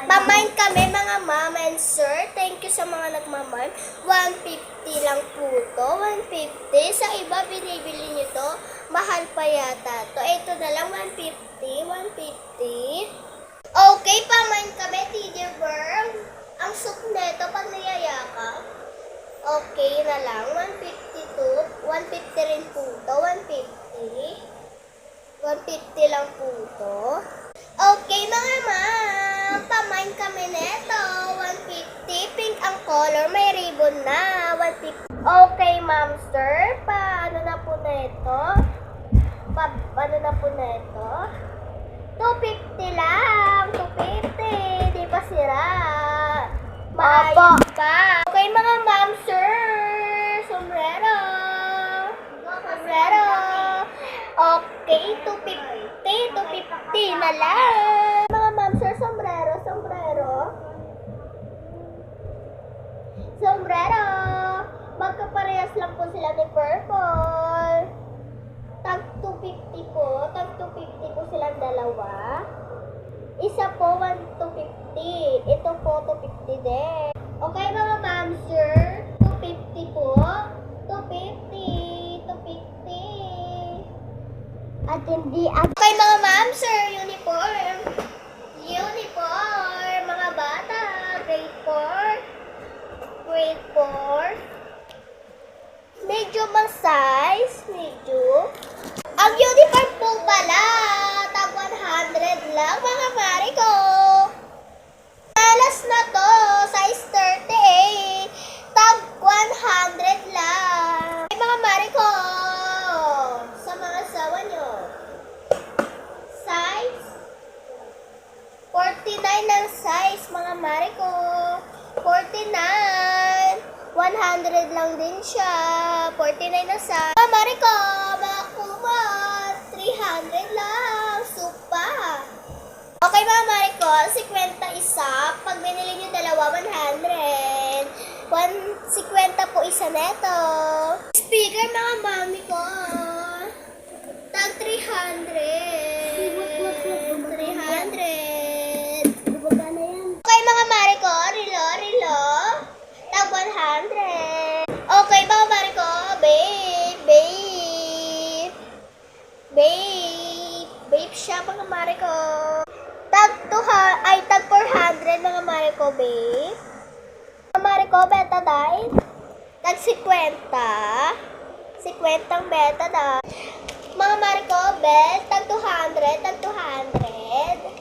Pamain kami mga ma'am and sir. Thank you sa mga nagmamahal. 150 lang po to. 150. Sa iba, binibili nyo to. Mahal pa yata to. Ito na lang, 150. 150. Okay, pamain kami, Teacher Berm. Ang soup neto pag niyayakap. Okay na lang. 150 to. 150 rin po to. 150. 150 lang po to. Okay mga ma'am, pamain kami neto, 150, pink ang color, may ribbon na, 150. Okay ma'am sir, paano na po neto? Paano na po neto? 250 lang, 250, di pa sira. Maayos pa. Okay mga ma'am sir, sombrero. Sombrero. Okay, 250 na lang. Mga ma'am sir, sombrero. Magkaparehas lang po sila ni purple. Tag 250 po. Tag 250 po silang dalawa. Isa po, 250. Ito po, 250 din. Okay mga ma'am sir, 250 po. 250. At hindi okay mga ma'am sir, uniform, mga bata, grade 4, medyo bang size, medyo. Ang uniform po pala, tag 100 lang mga mari ko. Alas na to, size 30, tag 100 lang. Ay mga mari ko, sa mga asawa nyo. Size 49 ng size mga mare ko. 49. 100 lang din siya. 49 na size. Mga mare ko, mga kumot. 300 lang. Supa. Okay mga mare ko, 50 isa. Pag binili nyo dalawa, 100. 150 po isa neto. Speaker mga mami ko. Tag 300. Okay mga mare ko, rilo. Tag 100. Okay mga mare ko, babe siya mga mare ko. Tag 400 mga mare ko, babe. Mga mare ko, beta dahil. Tag 50 ang beta dahil. Mga mare ko, tag 200.